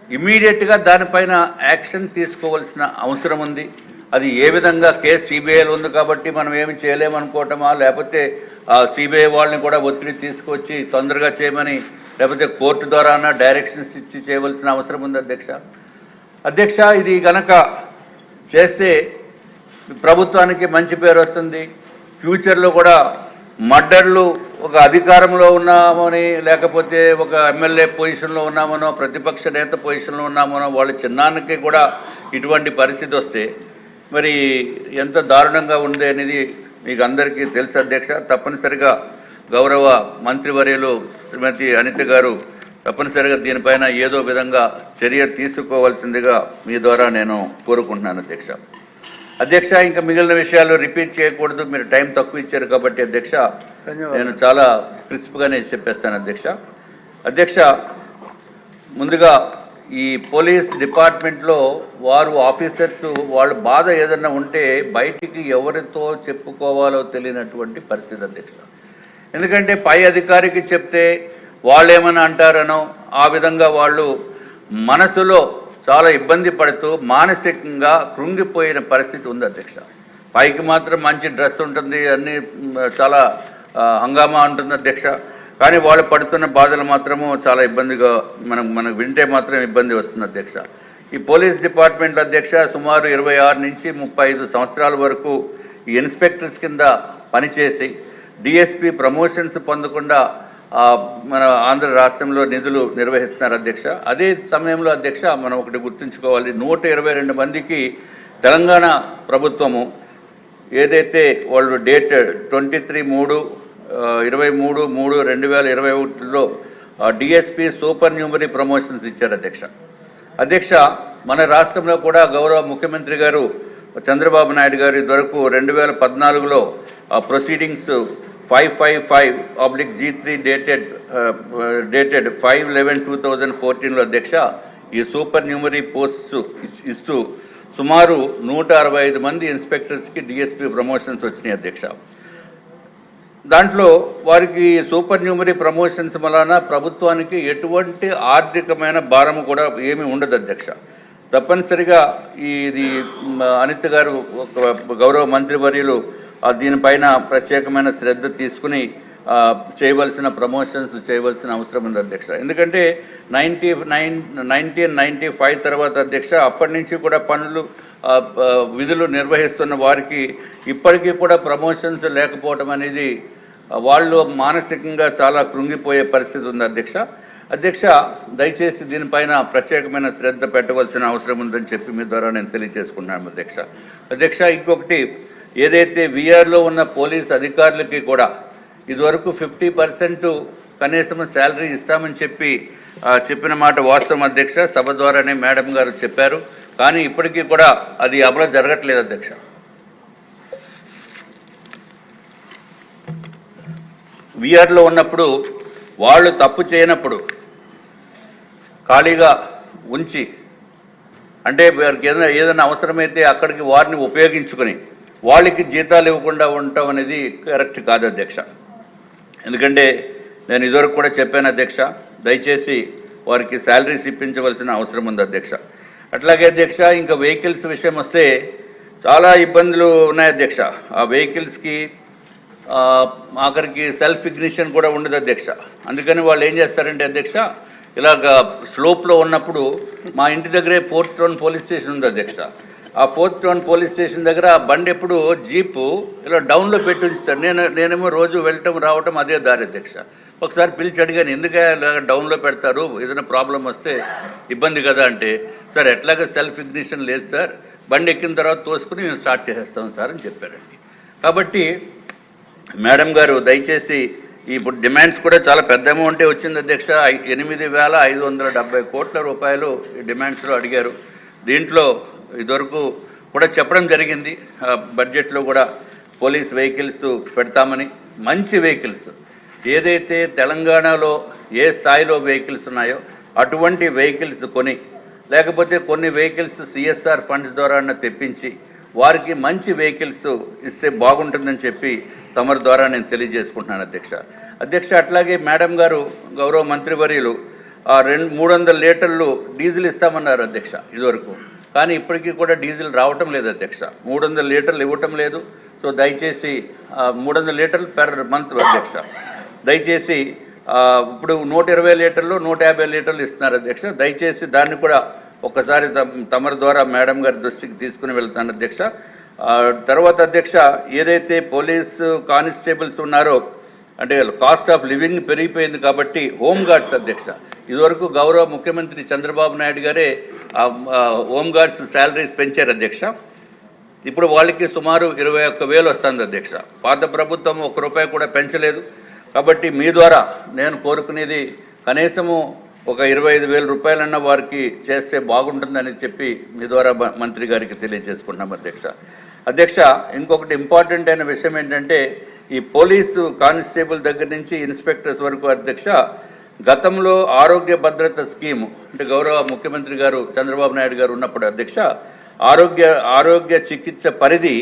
ఇమీడియట్గా దానిపైన యాక్షన్ తీసుకోవాల్సిన అవసరం ఉంది. అది ఏ విధంగా కేసు సిబిఐలో ఉంది కాబట్టి మనం ఏమి చేయలేమనుకోవటమా, లేకపోతే సిబిఐ వాళ్ళని కూడా ఒత్తిడి తీసుకొచ్చి తొందరగా చేయమని, లేకపోతే కోర్టు ద్వారా డైరెక్షన్స్ ఇచ్చి చేయవలసిన అవసరం ఉంది అధ్యక్ష. ఇది గనక చేస్తే ప్రభుత్వానికి మంచి పేరు వస్తుంది. ఫ్యూచర్లో కూడా మర్డర్లు ఒక అధికారంలో ఉన్నామని, లేకపోతే ఒక ఎమ్మెల్యే పొజిషన్లో ఉన్నామనో, ప్రతిపక్ష నేత పొజిషన్లో ఉన్నామనో వాళ్ళ చిన్నానికి కూడా ఇటువంటి పరిస్థితి వస్తే మరి ఎంత దారుణంగా ఉంది అనేది మీకు అందరికీ తెలుసు అధ్యక్ష. తప్పనిసరిగా గౌరవ మంత్రివర్యులు శ్రీమతి అనిత గారు తప్పనిసరిగా దీనిపైన ఏదో విధంగా చర్య తీసుకోవాల్సిందిగా మీ ద్వారా నేను కోరుకుంటున్నాను అధ్యక్ష. ఇంకా మిగిలిన విషయాలు రిపీట్ చేయకూడదు, మీరు టైం తక్కువ ఇచ్చారు కాబట్టి అధ్యక్ష నేను చాలా క్రిస్ప్గానే చెప్పేస్తాను అధ్యక్ష. ముందుగా ఈ పోలీస్ డిపార్ట్మెంట్లో వారు ఆఫీసర్స్ వాళ్ళ బాధ ఏదన్నా ఉంటే బయటికి ఎవరితో చెప్పుకోవాలో తెలియనటువంటి పరిస్థితి అధ్యక్ష. ఎందుకంటే పై అధికారికి చెప్తే వాళ్ళు ఏమైనా అంటారనో ఆ విధంగా వాళ్ళు మనసులో చాలా ఇబ్బంది పడుతూ మానసికంగా కృంగిపోయిన పరిస్థితి ఉంది అధ్యక్ష. పైకి మాత్రం మంచి డ్రెస్ ఉంటుంది, అన్నీ చాలా హంగామా ఉంటుంది అధ్యక్ష. కానీ వాళ్ళు పడుతున్న బాధలు మాత్రము చాలా ఇబ్బందిగా మనకు వింటే మాత్రం ఇబ్బంది వస్తుంది అధ్యక్ష. ఈ పోలీస్ డిపార్ట్మెంట్లో అధ్యక్ష సుమారు 26 నుంచి 35 సంవత్సరాల వరకు ఈ ఇన్స్పెక్టర్స్ కింద పనిచేసి డిఎస్పీ ప్రమోషన్స్ పొందకుండా మన ఆంధ్ర రాష్ట్రంలో నిధులు నిర్వహిస్తున్నారు అధ్యక్ష. అదే సమయంలో అధ్యక్ష మనం ఒకటి గుర్తుంచుకోవాలి, 122 మందికి తెలంగాణ ప్రభుత్వము ఏదైతే వాళ్ళు డేటెడ్ 23/3/2021లో డిఎస్పీ సూపర్ న్యూమరీ ప్రమోషన్స్ ఇచ్చారు అధ్యక్ష. మన రాష్ట్రంలో కూడా గౌరవ ముఖ్యమంత్రి గారు చంద్రబాబు నాయుడు గారి వరకు 2014లో ప్రొసీడింగ్స్ 555/G3 డేటెడ్ 5/11/2014లో అధ్యక్ష ఈ సూపర్ న్యూమరీ పోస్ట్స్ ఇస్తూ సుమారు 165 మంది ఇన్స్పెక్టర్స్కి డిఎస్పీ ప్రమోషన్స్ వచ్చినాయి అధ్యక్ష. దాంట్లో వారికి సూపర్ న్యూమరీ ప్రమోషన్స్ వలన ప్రభుత్వానికి ఎటువంటి ఆర్థికమైన భారము కూడా ఏమీ ఉండదు అధ్యక్ష. తప్పనిసరిగా ఇది అనిత గారు గౌరవ మంత్రివర్యులు దీనిపైన ప్రత్యేకమైన శ్రద్ధ తీసుకుని చేయవలసిన ప్రమోషన్స్ చేయవలసిన అవసరం ఉంది అధ్యక్ష. ఎందుకంటే 1995 తర్వాత అధ్యక్ష అప్పటి నుంచి కూడా విధులు నిర్వహిస్తున్న వారికి ఇప్పటికీ కూడా ప్రమోషన్స్ లేకపోవడం అనేది వాళ్ళు మానసికంగా చాలా కృంగిపోయే పరిస్థితి ఉంది అధ్యక్ష. దయచేసి దీనిపైన ప్రత్యేకమైన శ్రద్ధ పెట్టవలసిన అవసరం ఉందని చెప్పి మీ ద్వారా నేను తెలియజేసుకున్నాను అధ్యక్ష. ఇంకొకటి, ఏదైతే వీఆర్లో ఉన్న పోలీస్ అధికారులకి కూడా ఇదివరకు 50% కనీసం శాలరీ ఇస్తామని చెప్పిన మాట వాస్తవం అధ్యక్ష. సభ ద్వారానే మేడం గారు చెప్పారు, కానీ ఇప్పటికీ కూడా అది అమలు జరగట్లేదు అధ్యక్ష. వీఆర్లో ఉన్నప్పుడు వాళ్ళు తప్పు చేయనప్పుడు ఖాళీగా ఉంచి, అంటే ఏదైనా అవసరమైతే అక్కడికి వారిని ఉపయోగించుకొని వాళ్ళకి జీతాలు ఇవ్వకుండా ఉండటం అనేది కరెక్ట్ కాదు అధ్యక్ష. ఎందుకంటే నేను ఇదివరకు కూడా చెప్పాను అధ్యక్ష, దయచేసి వారికి శాలరీస్ ఇప్పించవలసిన అవసరం ఉంది అధ్యక్ష. అట్లాగే అధ్యక్ష ఇంకా వెహికల్స్ విషయం వస్తే చాలా ఇబ్బందులు ఉన్నాయి అధ్యక్ష. ఆ వెహికల్స్కి ఆఖరికి సెల్ఫ్ ఇగ్నిషన్ కూడా ఉండదు అధ్యక్ష. అందుకని వాళ్ళు ఏం చేస్తారంటే అధ్యక్ష, ఇలాగ స్లోప్లో ఉన్నప్పుడు మా ఇంటి దగ్గరే 4th టౌన్ పోలీస్ స్టేషన్ ఉంది అధ్యక్ష. ఆ 4th టౌన్ పోలీస్ స్టేషన్ దగ్గర ఆ బండి ఎప్పుడు జీపు ఇలా డౌన్లో పెట్టి ఉంచుతారు. నేనేమో రోజు వెళ్ళటం రావటం అదే దారి అధ్యక్ష. ఒకసారి పిలిచి అడిగాను, ఎందుకు డౌన్లో పెడతారు, ఏదైనా ప్రాబ్లం వస్తే ఇబ్బంది కదా అంటే, సార్ ఎట్లాగా సెల్ఫ్ ఇగ్నిషన్ లేదు సార్, బండి ఎక్కిన తర్వాత తోసుకుని మేము స్టార్ట్ చేసేస్తాం సార్ అని చెప్పారండి. కాబట్టి మేడం గారు దయచేసి ఇప్పుడు డిమాండ్స్ కూడా చాలా పెద్ద అమౌంటే వచ్చింది అధ్యక్ష. 8,570 కోట్ల రూపాయలు ఈ డిమాండ్స్లో అడిగారు. దీంట్లో ఇదివరకు కూడా చెప్పడం జరిగింది, బడ్జెట్లో కూడా పోలీస్ వెహికల్స్ పెడతామని. మంచి వెహికల్స్ ఏదైతే తెలంగాణలో ఏ స్థాయిలో వెహికల్స్ ఉన్నాయో అటువంటి వెహికల్స్ కొని, లేకపోతే కొన్ని వెహికల్స్ సిఎస్ఆర్ ఫండ్స్ ద్వారా తెప్పించి వారికి మంచి వెహికల్స్ ఇస్తే బాగుంటుందని చెప్పి తమరి ద్వారా నేను తెలియజేసుకుంటున్నాను అధ్యక్ష. అట్లాగే మేడం గారు గౌరవ మంత్రివర్యులు 300 లీటర్లు డీజిల్ ఇస్తామన్నారు అధ్యక్ష ఇదివరకు. కానీ ఇప్పటికీ కూడా డీజిల్ రావటం లేదు అధ్యక్ష. 300 లీటర్లు ఇవ్వటం లేదు. సో దయచేసి 300 లీటర్లు పెర్ మంత్ అధ్యక్ష. దయచేసి ఇప్పుడు 120 లీటర్లు 150 లీటర్లు ఇస్తున్నారు అధ్యక్ష. దయచేసి దాన్ని కూడా ఒక్కసారి తమరి ద్వారా మేడం గారి దృష్టికి తీసుకుని వెళ్తాను అధ్యక్ష. తర్వాత అధ్యక్ష, ఏదైతే పోలీసు కానిస్టేబుల్స్ ఉన్నారో అంటే కాస్ట్ ఆఫ్ లివింగ్ పెరిగిపోయింది కాబట్టి హోమ్ గార్డ్స్ అధ్యక్ష, ఇదివరకు గౌరవ ముఖ్యమంత్రి చంద్రబాబు నాయుడు గారే హోమ్ గార్డ్స్ శాలరీస్ పెంచారు అధ్యక్ష. ఇప్పుడు వాళ్ళకి సుమారు 21,000 వస్తుంది అధ్యక్ష. పాత ప్రభుత్వం ₹1 కూడా పెంచలేదు. కాబట్టి మీ ద్వారా నేను కోరుకునేది కనీసము ఒక 25,000 రూపాయలన్న వారికి చేస్తే బాగుంటుందని చెప్పి మీ ద్వారా మంత్రి గారికి తెలియజేసుకుంటున్నాం అధ్యక్ష. అధ్యక్ష, ఇంకొకటి ఇంపార్టెంట్ అయిన విషయం ఏంటంటే ఈ పోలీసు కానిస్టేబుల్ దగ్గర నుంచి ఇన్స్పెక్టర్స్ వరకు అధ్యక్ష, గతంలో ఆరోగ్య భద్రత స్కీము అంటే గౌరవ ముఖ్యమంత్రి గారు చంద్రబాబు నాయుడు గారు ఉన్నప్పుడు అధ్యక్ష ఆరోగ్య చికిత్స పరిధి